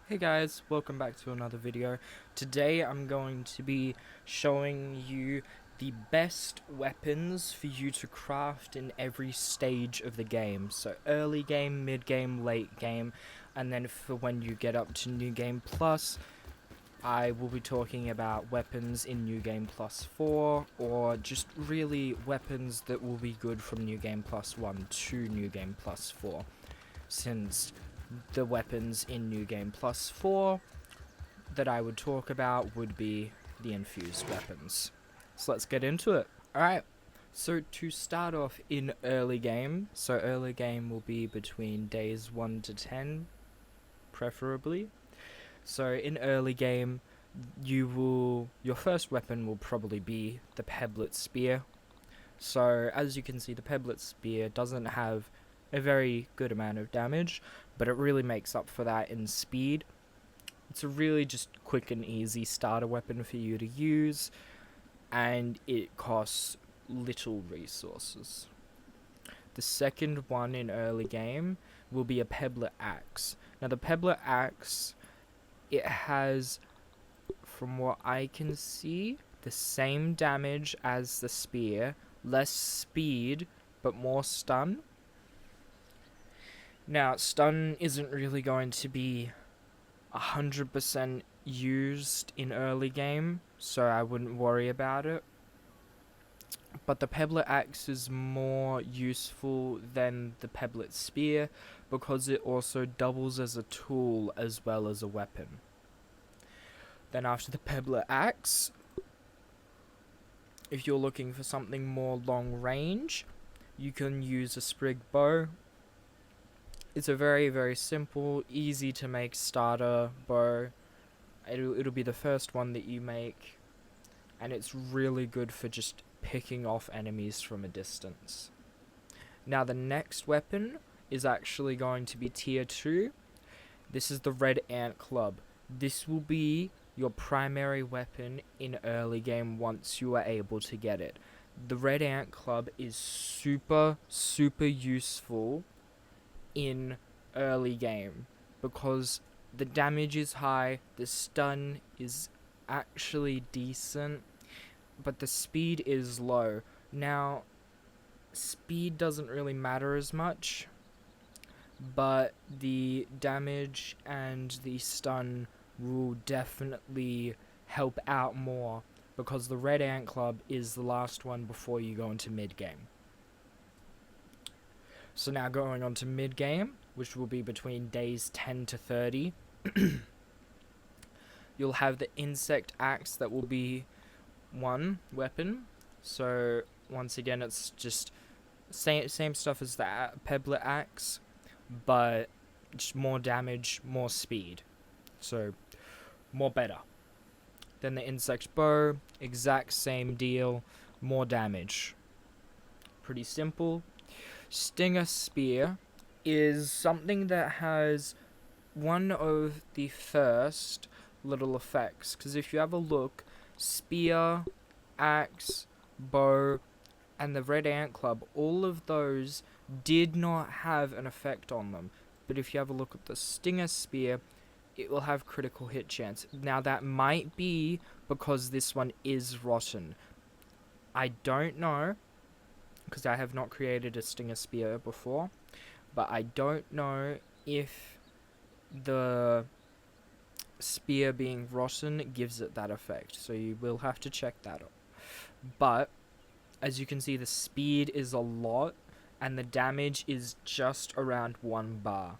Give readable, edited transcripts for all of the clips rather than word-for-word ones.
Hey guys, welcome back to another video. Today I'm going to be showing you the best weapons for you to craft in every stage of the game. So early game, mid game, late game, and then for when you get up to New Game Plus, I will be talking about weapons in New Game Plus 4, or just really weapons that will be good from New Game Plus 1 to New Game Plus 4. Since the weapons in New Game Plus 4 that I would talk about would be the infused weapons. So let's get into it. Alright, so to start off in early game, so early game will be between days 1 to 10, preferably. So in early game, your first weapon will probably be the Pebblet Spear. So as you can see, the Pebblet Spear doesn't have a very good amount of damage, but it really makes up for that in speed. It's a really just quick and easy starter weapon for you to use, and it costs little resources. The second one in early game will be a Pebblet Axe. Now the Pebblet Axe, it has, from what I can see, the same damage as the spear, less speed, but more stun. Now, stun isn't really going to be 100% used in early game, so I wouldn't worry about it. But the Pebblet Axe is more useful than the Pebblet Spear because it also doubles as a tool as well as a weapon. Then after the Pebblet Axe, if you're looking for something more long range, you can use a Sprig Bow. It's a very, very simple, easy to make starter bow. It'll be the first one that you make, and it's really good for just picking off enemies from a distance. Now the next weapon is actually going to be tier 2. This is the Red Ant Club. This will be your primary weapon in early game once you are able to get it. The Red Ant Club is super, super useful in early game because the damage is high, the stun is actually decent, but the speed is low. Now, speed doesn't really matter as much, but the damage and the stun will definitely help out more because the Red Ant Club is the last one before you go into mid game. So now going on to mid game, which will be between days 10 to 30, you'll have the Insect Axe that will be one weapon. So once again, it's just same stuff as the Pebblet Axe, but just more damage, more speed. So more better. Then the Insect Bow, exact same deal, more damage. Pretty simple. Stinger Spear is something that has one of the first little effects, because if you have a look, Spear, Axe, Bow, and the Red Ant Club, all of those did not have an effect on them. But if you have a look at the Stinger Spear, it will have critical hit chance. Now that might be because this one is rotten. I don't know, because I have not created a Stinger Spear before, but I don't know if the spear being rotten gives it that effect, so you will have to check that out. But as you can see, the speed is a lot and the damage is just around 1 bar,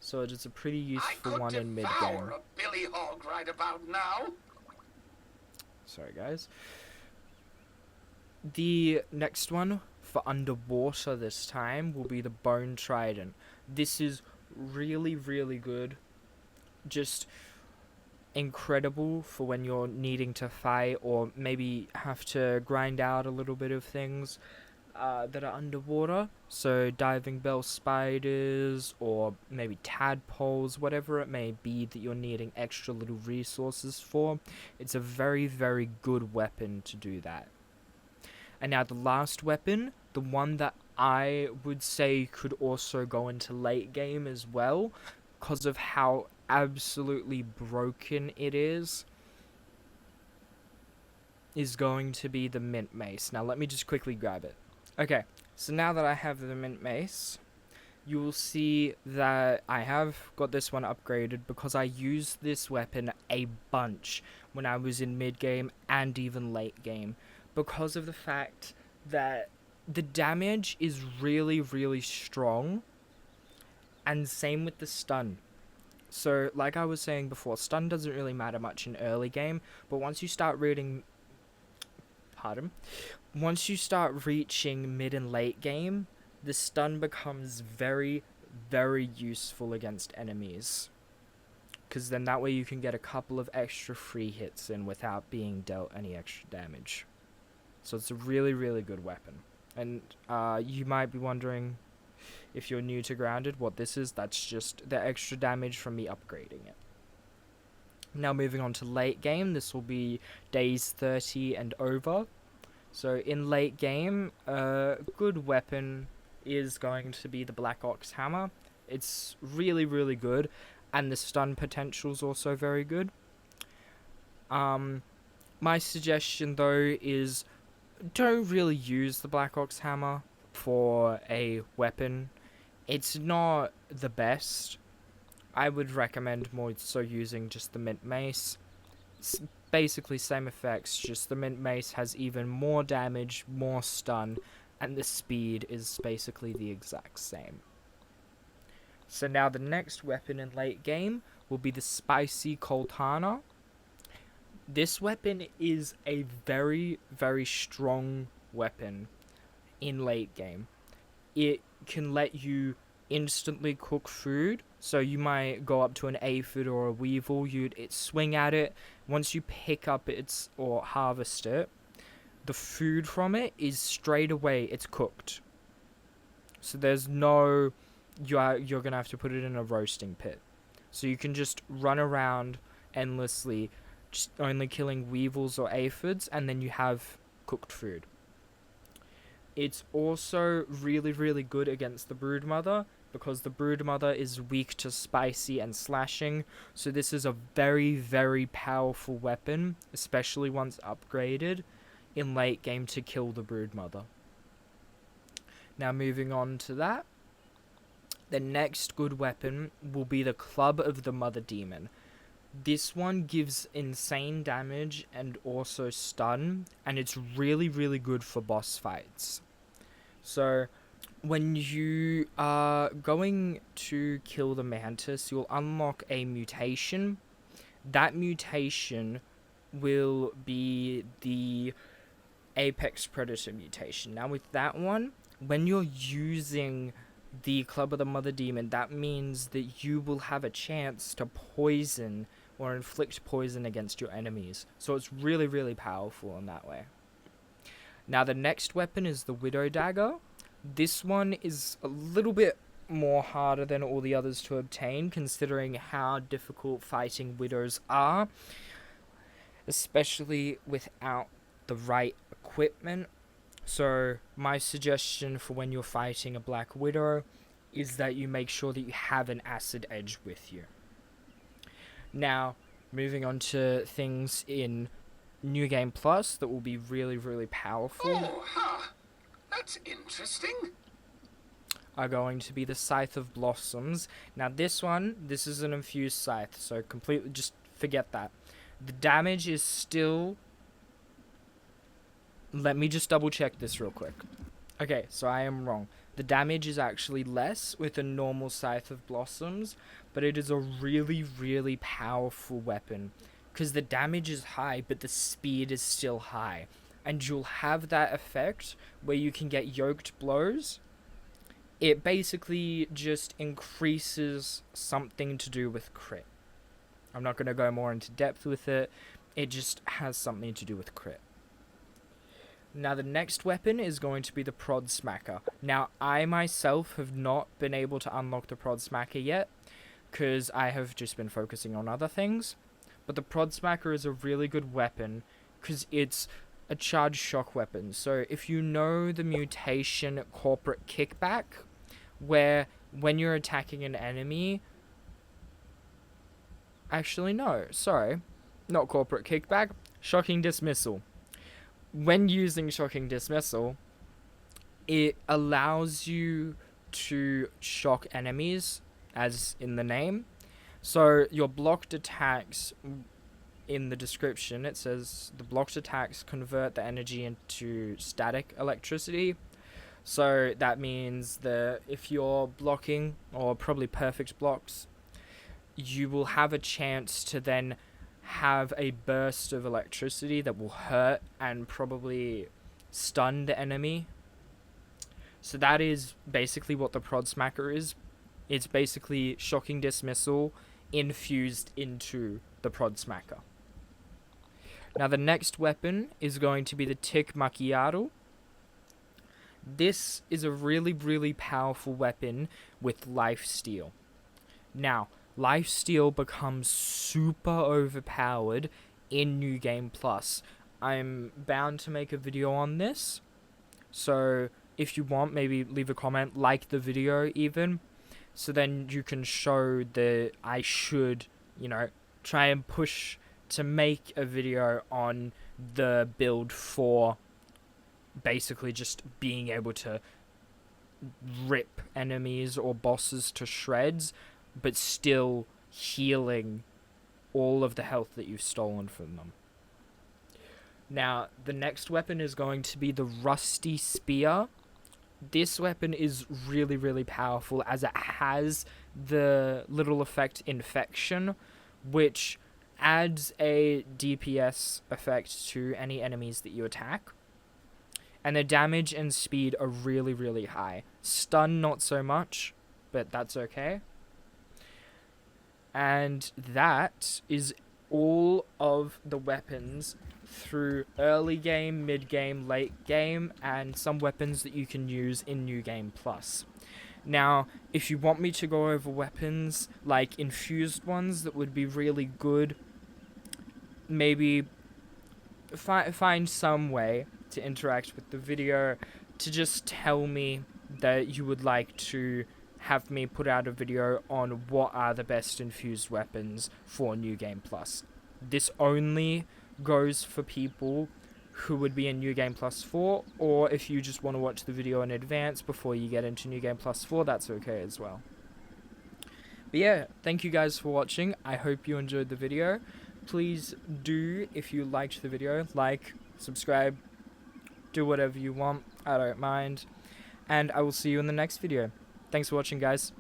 so it is a pretty useful one in mid game. A Billy Hog right about now. Sorry guys. The next one for underwater this time will be the Bone Trident. This is really, really good. Just incredible for when you're needing to fight or maybe have to grind out a little bit of things that are underwater. So diving bell spiders or maybe tadpoles, whatever it may be that you're needing extra little resources for. It's a very, very good weapon to do that. And now the last weapon, the one that I would say could also go into late game as well, because of how absolutely broken it is going to be the Mint Mace. Now let me just quickly grab it. Okay, so now that I have the Mint Mace, you will see that I have got this one upgraded because I used this weapon a bunch when I was in mid-game and even late game, because of the fact that the damage is really, really strong, and same with the stun. So, like I was saying before, stun doesn't really matter much in early game, but once you start once you start reaching mid and late game, the stun becomes very, very useful against enemies. Because then that way you can get a couple of extra free hits in without being dealt any extra damage. So it's a really, really good weapon. And you might be wondering, if you're new to Grounded, what this is. That's just the extra damage from me upgrading it. Now moving on to late game, this will be days 30 and over. So in late game, a good weapon is going to be the Black Ox Hammer. It's really, really good, and the stun potential is also very good. My suggestion though is don't really use the Black Ox Hammer for a weapon. It's not the best. I would recommend more so using just the Mint Mace. It's basically same effects, just the Mint Mace has even more damage, more stun, and the speed is basically the exact same. So now the next weapon in late game will be the Spicy Coltana. This weapon is a very, very strong weapon in late game. It can let you instantly cook food. So you might go up to an aphid or a weevil, you'd swing at it. Once you pick up its or harvest it, the food from it is straight away, it's cooked. So there's no, you're gonna have to put it in a roasting pit. So you can just run around endlessly, just only killing weevils or aphids, and then you have cooked food. It's also really, really good against the Broodmother, because the Broodmother is weak to spicy and slashing, so this is a very, very powerful weapon, especially once upgraded in late game to kill the Broodmother. Now moving on to that, the next good weapon will be the Club of the Mother Demon. This one gives insane damage and also stun, and it's really, really good for boss fights. So when you are going to kill the Mantis, you'll unlock a mutation. That mutation will be the Apex Predator mutation. Now with that one, when you're using the Club of the Mother Demon, that means that you will have a chance to poison or inflict poison against your enemies. So it's really, really powerful in that way. Now the next weapon is the Widow Dagger. This one is a little bit more harder than all the others to obtain, considering how difficult fighting widows are, especially without the right equipment. So my suggestion for when you're fighting a Black Widow is that you make sure that you have an Acid Edge with you. Now, moving on to things in New Game Plus that will be really, really powerful. Oh, huh. That's interesting. Are going to be the Scythe of Blossoms. Now this is an infused scythe, so completely just forget that. The damage is still... Let me just double check this real quick. Okay, so I am wrong. The damage is actually less with a normal Scythe of Blossoms, but it is a really, really powerful weapon, because the damage is high, but the speed is still high. And you'll have that effect where you can get yoked blows. It basically just increases something to do with crit. I'm not going to go more into depth with it. It just has something to do with crit. Now the next weapon is going to be the Prod Smacker. Now I myself have not been able to unlock the Prod Smacker yet, because I have just been focusing on other things. But the Prod Smacker is a really good weapon, because it's a charged shock weapon. So if you know the mutation Corporate Kickback, where when you're attacking an enemy, Actually, no, sorry. Not corporate kickback. Shocking dismissal. When using shocking dismissal, it allows you to shock enemies, as in the name. So your blocked attacks, in the description, it says the blocked attacks convert the energy into static electricity. So that means that if you're blocking, or probably perfect blocks, you will have a chance to then have a burst of electricity that will hurt and probably stun the enemy. So that is basically what the Prod Smacker is. It's basically shocking dismissal infused into the Prod Smacker. Now the next weapon is going to be the Tic Macchiato. This is a really, really powerful weapon with lifesteal. Now, lifesteal becomes super overpowered in New Game Plus. I'm bound to make a video on this, so if you want, maybe leave a comment, like the video even, so then you can show that I should, try and push to make a video on the build for basically just being able to rip enemies or bosses to shreds, but still healing all of the health that you've stolen from them. Now, the next weapon is going to be the Rusty Spear. This weapon is really, really powerful as it has the little effect Infection, which adds a DPS effect to any enemies that you attack. And the damage and speed are really, really high. Stun, not so much, but that's okay. And that is all of the weapons through early game, mid game, late game, and some weapons that you can use in New Game Plus. Now, if you want me to go over weapons like infused ones that would be really good, maybe find some way to interact with the video to just tell me that you would like to have me put out a video on what are the best infused weapons for New Game Plus. This only goes for people who would be in New Game Plus 4, or if you just want to watch the video in advance before you get into New Game Plus 4, that's okay as well. But yeah, thank you guys for watching. I hope you enjoyed the video. Please do, if you liked the video, like, subscribe, do whatever you want. I don't mind. And I will see you in the next video. Thanks for watching, guys.